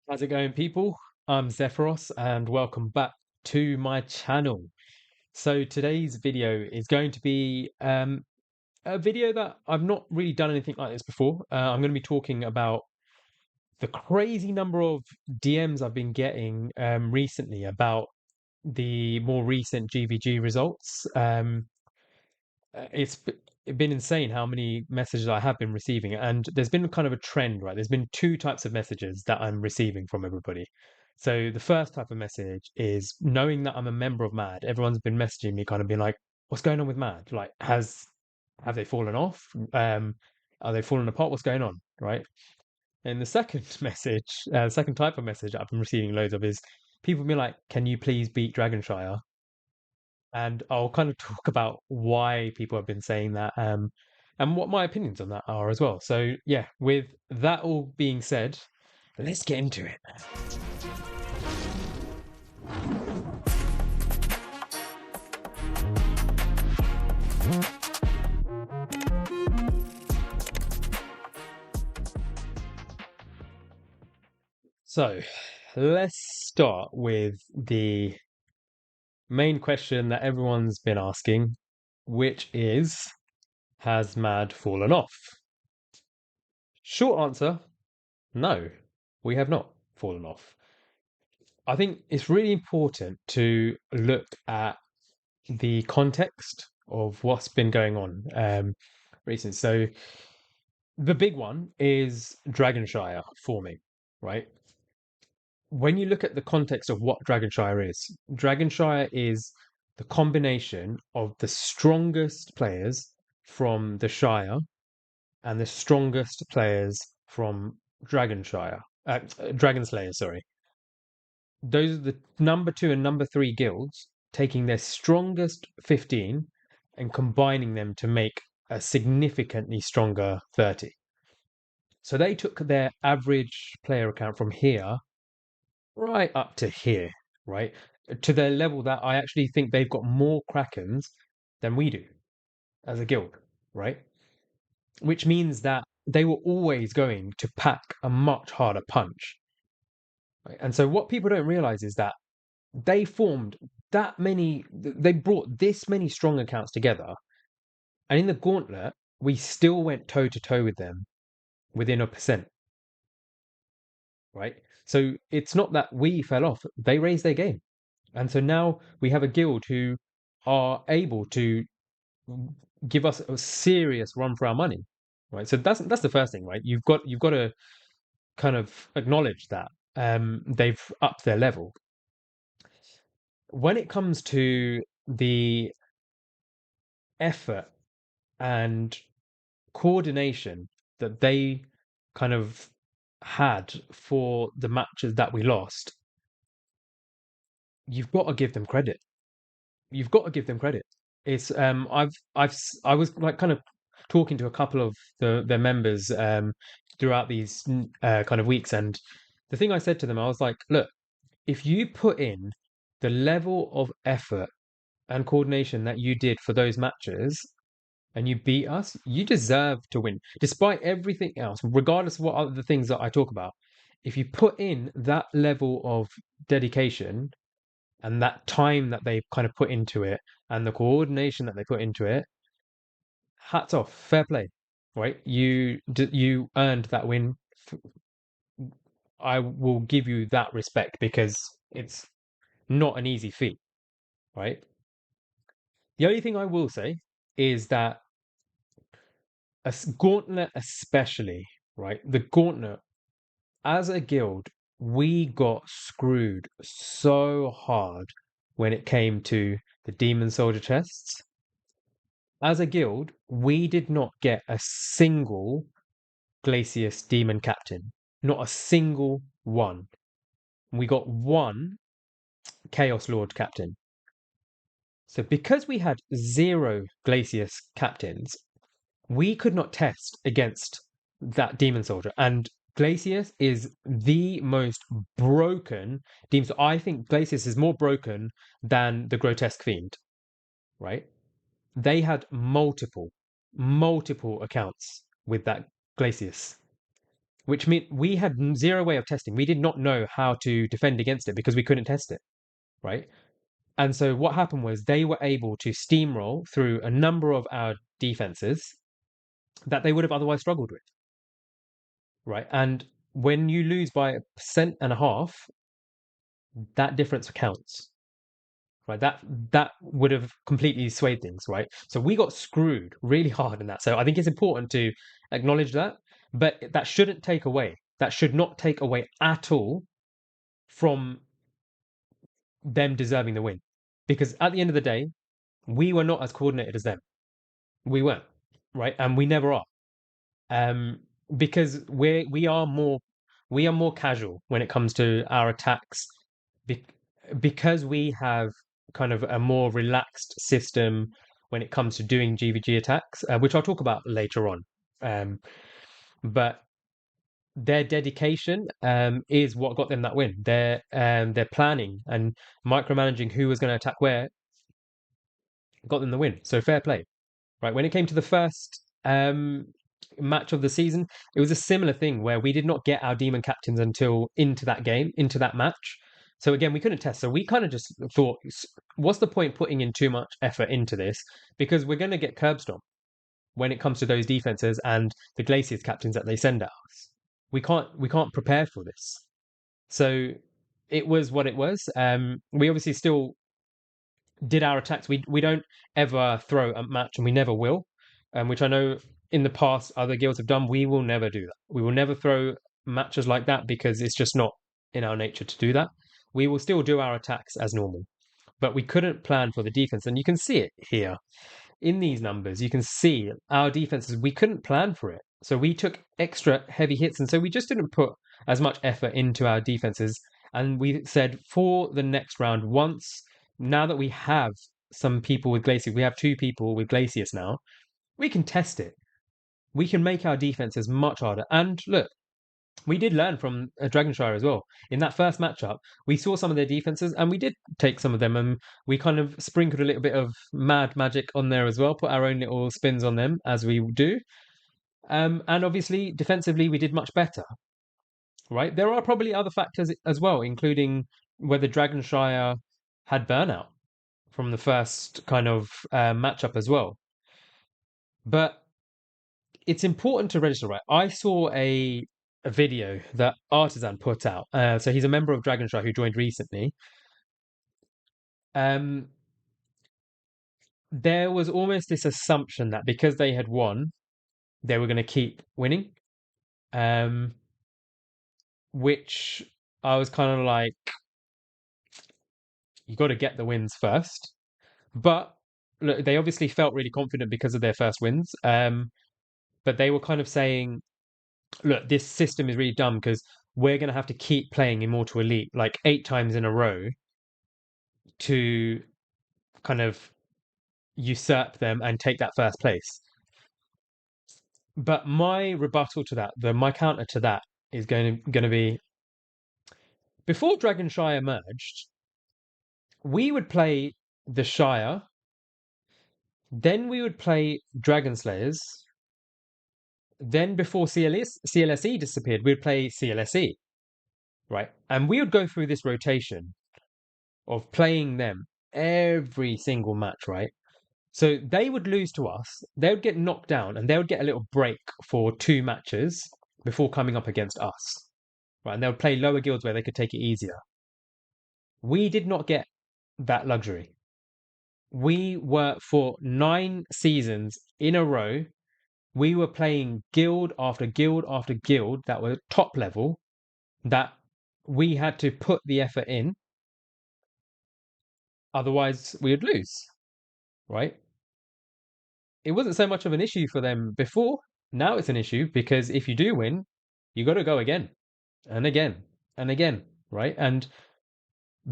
How's it going, people? I'm Zephyros, and welcome back to my channel. So today's video is going to be a video that I've not really done anything like this before. I'm going to be talking about the crazy number of DMs I've been getting recently about the more recent GVG results. It's been insane how many messages I have been receiving, and there's been kind of a trend, right? There's been two types of messages that I'm receiving from everybody. So the first type of message is knowing that I'm a member of Mad. Everyone's been messaging me, kind of being like, "What's going on with Mad? Like, have they fallen off? Are they falling apart? What's going on?" Right? And the second second type of message that I've been receiving loads of is people being like, "Can you please beat Dragonshire?" And I'll kind of talk about why people have been saying that, and what my opinions on that are as well. So yeah, with that all being said, let's get into it. So let's start with the main question that everyone's been asking, which is, has Mad fallen off? Short answer, no, we have not fallen off. I think it's really important to look at the context of what's been going on recently. So the big one is Dragonshire forming, right? When you look at the context of what Dragonshire is the combination of the strongest players from the Shire and the strongest players from Dragonslayer, sorry. Those are the number two and number three guilds taking their strongest 15 and combining them to make a significantly stronger 30. So they took their average player account from here right up to here, right? To their level that I actually think they've got more Krakens than we do as a guild, right? Which means that they were always going to pack a much harder punch. Right? And so what people don't realize is that they formed they brought this many strong accounts together, and in the gauntlet we still went toe to toe with them within a percent, right? So it's not that we fell off, they raised their game. And so now we have a guild who are able to give us a serious run for our money, right? So that's the first thing, right? You've got to kind of acknowledge that they've upped their level. When it comes to the effort and coordination that they kind of had for the matches that we lost, you've got to give them credit. You've got to give them credit. It's I was like kind of talking to a couple of their members throughout these kind of weeks, and the thing I said to them, I was like, look, if you put in the level of effort and coordination that you did for those matches, and you beat us, you deserve to win, despite everything else, regardless of what other things that I talk about. If you put in that level of dedication and that time that they kind of put into it and the coordination that they put into it, hats off, fair play, right? You earned that win. I will give you that respect because it's not an easy feat, right? The only thing I will say is that gauntlet, especially, right? The gauntlet as a guild, we got screwed so hard when it came to the demon soldier chests. As a guild, we did not get a single Glacius demon captain, not a single one. We got one Chaos Lord captain. So because we had zero Glacius captains, we could not test against that demon soldier. And Glacius is the most broken demon. So I think Glacius is more broken than the Grotesque Fiend, right? They had multiple accounts with that Glacius. which meant we had zero way of testing. We did not know how to defend against it because we couldn't test it, right? And so what happened was they were able to steamroll through a number of our defenses that they would have otherwise struggled with, right? And when you lose by 1.5%, that difference counts, right? That would have completely swayed things, right? So we got screwed really hard in that. So I think it's important to acknowledge that, but that shouldn't take away. That should not take away at all from them deserving the win, because at the end of the day, we were not as coordinated as them. We weren't, right? And we never are. Um, because we are more casual when it comes to our attacks, be- because we have kind of a more relaxed system when it comes to doing GVG attacks, which I'll talk about later on. Um, but their dedication is what got them that win. Their planning and micromanaging who was going to attack where got them the win. So fair play. Right. When it came to the first match of the season, it was a similar thing where we did not get our demon captains until into that game, into that match. So again, we couldn't test. So we kind of just thought, what's the point putting in too much effort into this? Because we're going to get curb stomped when it comes to those defenses and the Glaciers captains that they send at us. We can't prepare for this. So it was what it was. We obviously still did our attacks. We don't ever throw a match, and we never will. Which I know in the past other guilds have done. We will never do that. We will never throw matches like that because it's just not in our nature to do that. We will still do our attacks as normal, but we couldn't plan for the defense, and you can see it here in these numbers. You can see our defenses. We couldn't plan for it, so we took extra heavy hits, and so we just didn't put as much effort into our defenses. And we said for the next round, once now that we have some people with Glacius, we have two people with Glacius now, we can test it. We can make our defenses much harder. And look, we did learn from Dragonshire as well. In that first matchup, we saw some of their defenses and we did take some of them and we kind of sprinkled a little bit of mad magic on there as well, put our own little spins on them as we do. And obviously, defensively, we did much better, right? There are probably other factors as well, including whether Dragonshire had burnout from the first kind of matchup as well. But it's important to register, right? I saw a video that Artisan put out. So he's a member of Dragonshire who joined recently. Um, there was almost this assumption that because they had won, they were going to keep winning. Um, which I was kind of like, you got to get the wins first. But look, they obviously felt really confident because of their first wins. But they were kind of saying, look, this system is really dumb because we're going to have to keep playing Immortal Elite like 8 times in a row to kind of usurp them and take that first place. But my rebuttal to that, my counter to that is going to be, before Dragonshire merged, we would play the Shire, then we would play Dragon Slayers, then before CLSE disappeared, we'd play CLSE, right? And we would go through this rotation of playing them every single match, right? So they would lose to us, they would get knocked down, and they would get a little break for 2 matches before coming up against us, right? And they would play lower guilds where they could take it easier. We did not get that luxury. We were, for 9 seasons in a row, we were playing guild after guild after guild that were top level, that we had to put the effort in, otherwise we would lose, right? It wasn't so much of an issue for them before. Now it's an issue because if you do win, you got to go again and again and again, right? And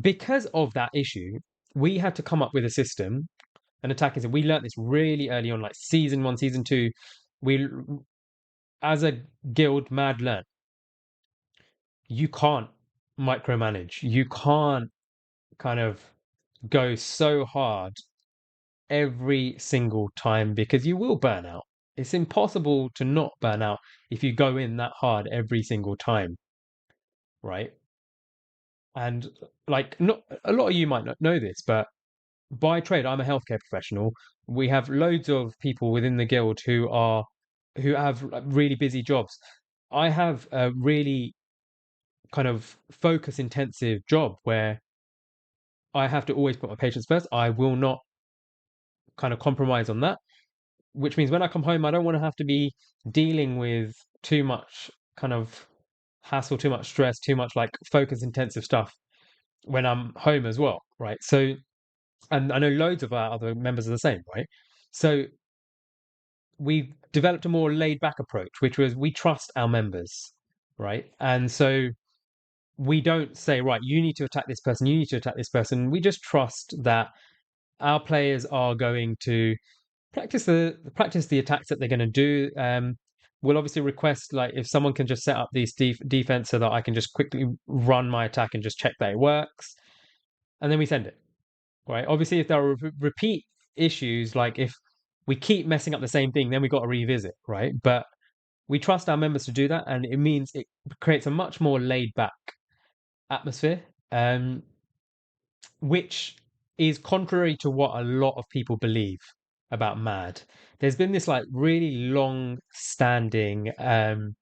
because of that issue, we had to come up with a system, an attacking system. We learned this really early on, like season 1, season 2. We, as a guild, mad learn. You can't micromanage. You can't kind of go so hard every single time because you will burn out. it's impossible to not burn out if you go in that hard every single time, right? And like, not a lot of you might not know this, but by trade, I'm a healthcare professional. We have loads of people within the guild who have like, really busy jobs. I have a really kind of focus intensive job where I have to always put my patients first. I will not kind of compromise on that, which means when I come home, I don't want to have to be dealing with too much kind of hassle, too much stress, too much like focus intensive stuff when I'm home as well, right? So, and I know loads of our other members are the same, right? So we developed a more laid back approach, which was we trust our members, right? And so we don't say, right, you need to attack this person, you need to attack this person. We just trust that our players are going to practice the attacks that they're going to do. We'll obviously request like if someone can just set up these defense so that I can just quickly run my attack and just check that it works, and then we send it. Right. Obviously, if there are repeat issues, like if we keep messing up the same thing, then we got to revisit. Right. But we trust our members to do that, and it means it creates a much more laid back atmosphere. Which is contrary to what a lot of people believe about Mad. There's been this like really long standing kind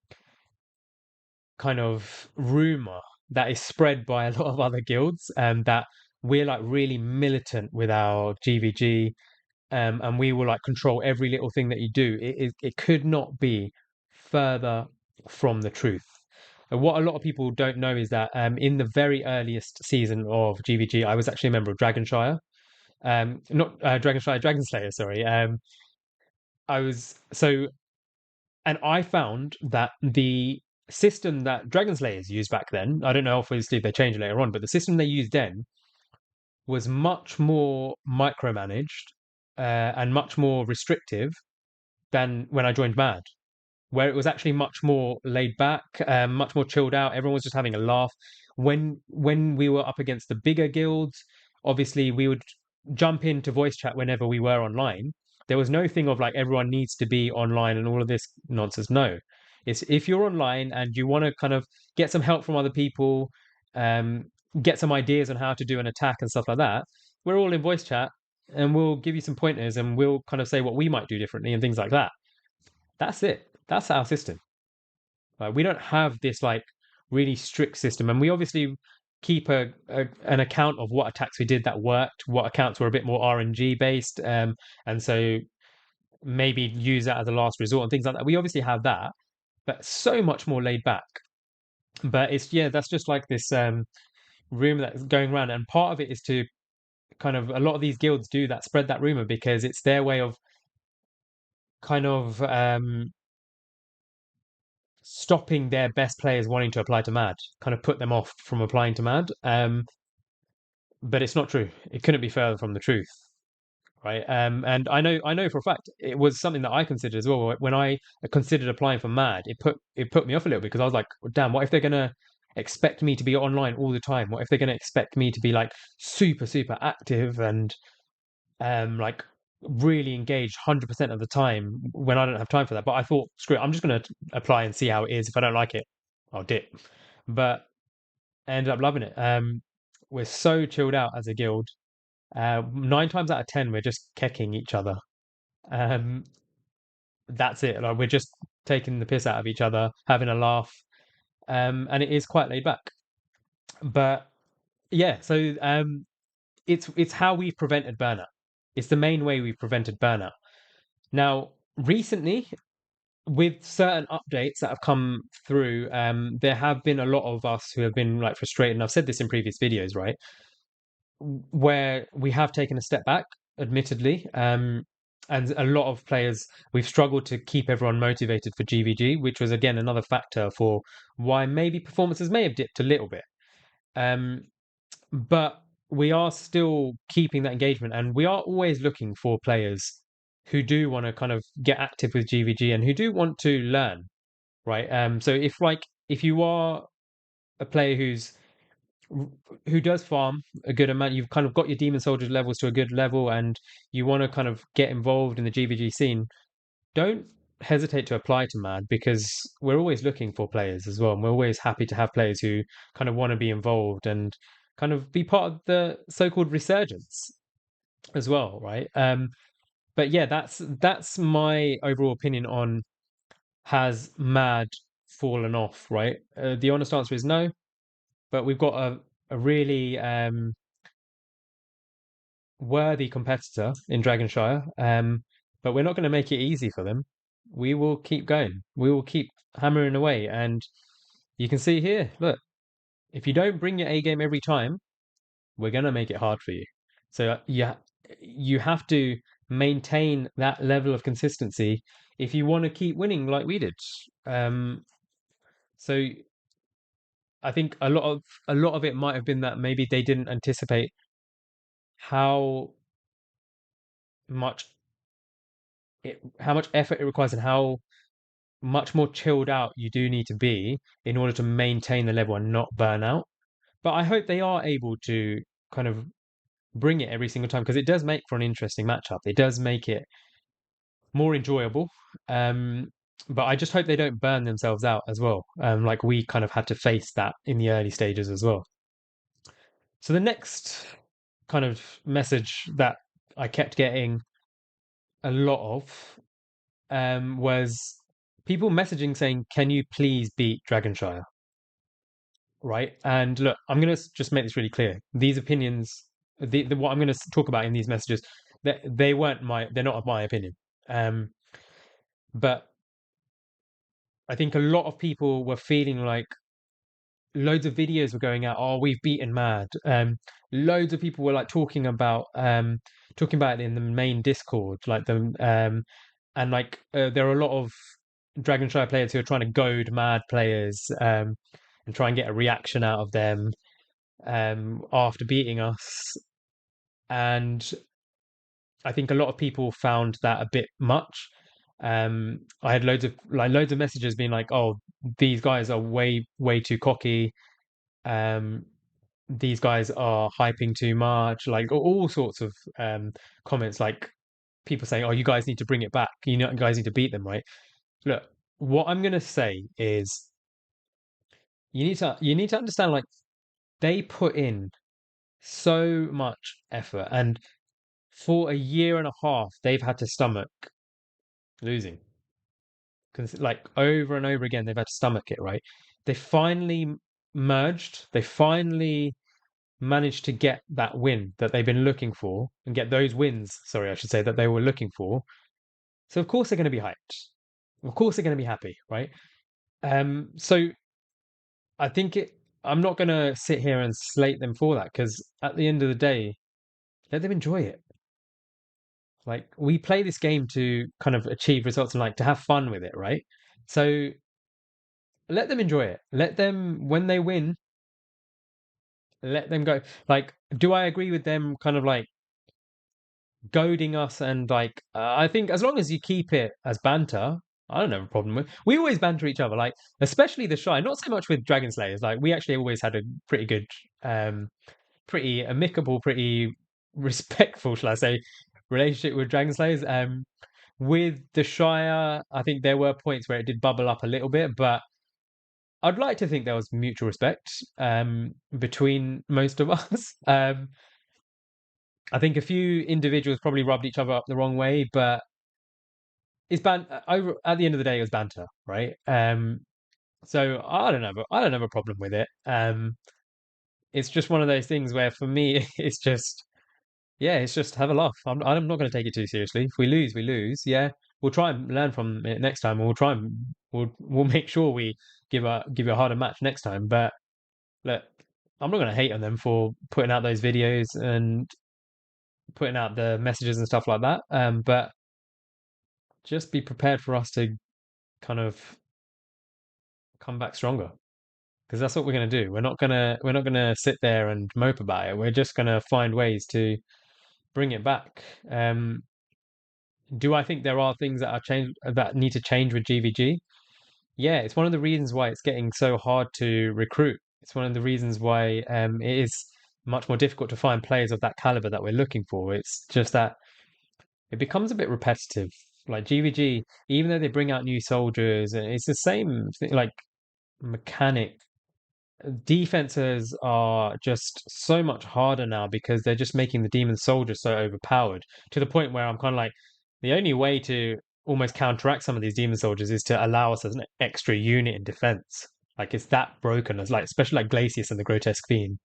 of rumor that is spread by a lot of other guilds that we're like really militant with our GVG and we will like control every little thing that you do. It could not be further from the truth. And what a lot of people don't know is that in the very earliest season of GVG, I was actually a member of Dragonshire. Not Dragonshire, Dragonslayer, sorry. I was so, and I found that the system that Dragonslayers used back then, I don't know, obviously they changed later on, but the system they used then was much more micromanaged and much more restrictive than when I joined Mad, where it was actually much more laid back, much more chilled out. Everyone was just having a laugh. When we were up against the bigger guilds, obviously we would jump into voice chat whenever we were online. There was no thing of like everyone needs to be online and all of this nonsense. No, it's if you're online and you want to kind of get some help from other people, um, get some ideas on how to do an attack and stuff like that. We're all in voice chat and we'll give you some pointers and we'll kind of say what we might do differently and things like that. That's it. That's our system. We don't have this like really strict system, and we obviously keep an account of what attacks we did that worked, what accounts were a bit more RNG based, and so maybe use that as a last resort and things like that. We obviously have that, but so much more laid back. But it's yeah, that's just like this rumor that's going around, and part of it is to kind of a lot of these guilds do that, spread that rumor because it's their way of kind of stopping their best players wanting to apply to Mad, kind of put them off from applying to Mad. But it's not true. It couldn't be further from the truth, right? And I know for a fact it was something that I considered as well. When I considered applying for Mad, it put me off a little because I was like, damn, what if they're gonna expect me to be online all the time? What if they're gonna expect me to be like super active and like really engaged 100% of the time when I don't have time for that. But I thought, screw it, I'm just going to apply and see how it is. If I don't like it, I'll dip. But I ended up loving it. We're so chilled out as a guild. 9 times out of 10, we're just kecking each other. Um, that's it. Like we're just taking the piss out of each other, having a laugh, and it is quite laid back. But yeah, so it's how we've prevented burnout. It's the main way we've prevented burnout. Now, recently, with certain updates that have come through, there have been a lot of us who have been like frustrated. And I've said this in previous videos, right? Where we have taken a step back, admittedly. And a lot of players, we've struggled to keep everyone motivated for GVG, which was again another factor for why maybe performances may have dipped a little bit. Um, but we are still keeping that engagement and we are always looking for players who do want to kind of get active with GVG and who do want to learn, right? So if you are a player who does farm a good amount, you've kind of got your demon soldier levels to a good level and you want to kind of get involved in the GVG scene, don't hesitate to apply to Mad because we're always looking for players as well, and we're always happy to have players who kind of want to be involved and kind of be part of the so-called resurgence as well, right? But yeah, that's my overall opinion on has Mad fallen off, right? The honest answer is no, but we've got a really worthy competitor in Dragonshire, but we're not going to make it easy for them. We will keep going. We will keep hammering away, and you can see here, look, if you don't bring your A game every time, we're going to make it hard for you. So yeah, you have to maintain that level of consistency if you want to keep winning like we did. Um, so I think a lot of it might have been that maybe they didn't anticipate how much how much effort it requires and how much more chilled out you do need to be in order to maintain the level and not burn out. But I hope they are able to kind of bring it every single time because it does make for an interesting matchup. It does make it more enjoyable. Um, but I just hope they don't burn themselves out as well. Like we kind of had to face that in the early stages as well. So the next kind of message that I kept getting a lot of was people messaging saying, "Can you please beat Dragonshire?" Right? And look, I'm going to just make this really clear. These opinions, what I'm going to talk about in these messages, that they're not of my opinion. Um, but I think a lot of people were feeling like loads of videos were going out. Oh, we've beaten Mad. Loads of people were like talking about it in the main Discord, like and like there are a lot of Dragonshire players who are trying to goad Mad players, and try and get a reaction out of them, after beating us. And I think a lot of people found that a bit much. I had loads of messages being like, "Oh, these guys are way too cocky. Um, these guys are hyping too much." Like all sorts of comments, like people saying, "Oh, you guys need to bring it back. You guys need to beat them, right?" Look, what I'm gonna say is you need to understand, like they put in so much effort, and for a year and a half, they've had to stomach losing. Like over and over again, they've had to stomach it, right? They finally merged. They finally managed to get that win that they've been looking for and get those wins, sorry, I should say, that they were looking for. So of course they're going to be hyped. Of course they're going to be happy, right? So I think I'm not going to sit here and slate them for that because at the end of the day, let them enjoy it. Like we play this game to kind of achieve results and like to have fun with it, right? So let them enjoy it. Let them when they win, let them go. Like, do I agree with them kind of like goading us and like I think as long as you keep it as banter, I don't have a problem with. We always banter each other, like especially the shy. Not so much with Dragon Slayers. Like we actually always had a pretty good, pretty amicable, pretty respectful, shall I say, relationship with Dragon Slayers. With the Shire, I think there were points where it did bubble up a little bit, but I'd like to think there was mutual respect between most of us. I think a few individuals probably rubbed each other up the wrong way, but over at the end of the day, it was banter, right? So I don't have a problem with it. It's just one of those things where for me, it's just yeah, it's just have a laugh. I'm not going to take it too seriously. If we lose, we lose. Yeah, we'll try and learn from it next time. We'll make sure we give you a harder match next time. But look, I'm not going to hate on them for putting out those videos and putting out the messages and stuff like that. But just be prepared for us to kind of come back stronger because that's what we're going to do. We're not gonna sit there and mope about it. We're just going to find ways to bring it back. Do I think there are things that need to change with GVG? Yeah, it's one of the reasons why it's getting so hard to recruit. It's one of the reasons why it is much more difficult to find players of that caliber that we're looking for. It's just that it becomes a bit repetitive. Like GVG, even though they bring out new soldiers, and it's the same thing, like mechanic. Defenses are just so much harder now because they're just making the demon soldiers so overpowered to the point where I'm kind of like, the only way to almost counteract some of these demon soldiers is to allow us as an extra unit in defense. Like it's that broken as like, especially like Glacius and the Grotesque Fiend.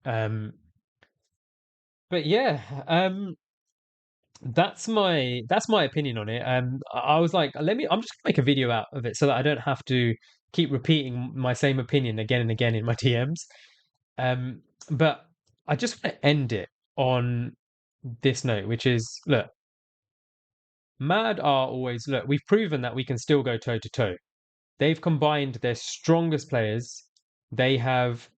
Um, but yeah, that's my opinion on it. I was like, I'm just gonna make a video out of it so that I don't have to keep repeating my same opinion again and again in my TMs. But I just want to end it on this note, which is look, Mad are always look, we've proven that we can still go toe to toe. They've combined their strongest players, they have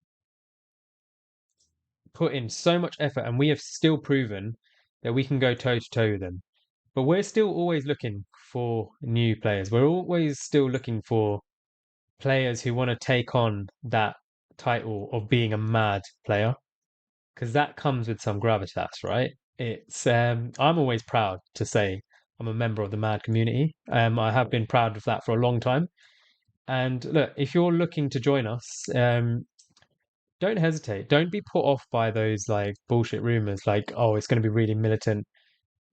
put in so much effort, and we have still proven that we can go toe to toe with them. But we're still always looking for new players. We're always still looking for players who want to take on that title of being a mad player, because that comes with some gravitas, right? It's I'm always proud to say I'm a member of the mad community. I have been proud of that for a long time. And look, if you're looking to join us, don't hesitate. Don't be put off by those like bullshit rumors like, oh, it's going to be really militant.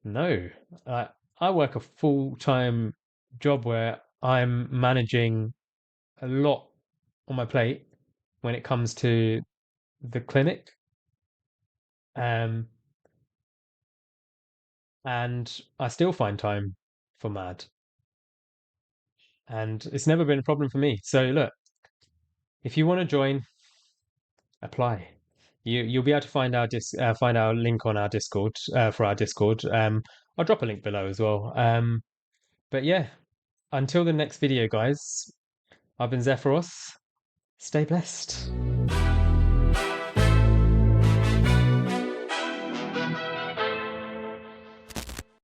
No, I I work a full-time job where I'm managing a lot on my plate when it comes to the clinic. Um, and I still find time for mad, and it's never been a problem for me. So look, if you want to join, apply. You'll be able to find our link on our Discord for our Discord. I'll drop a link below as well. But yeah, until the next video, guys. I've been Zephyros. Stay blessed.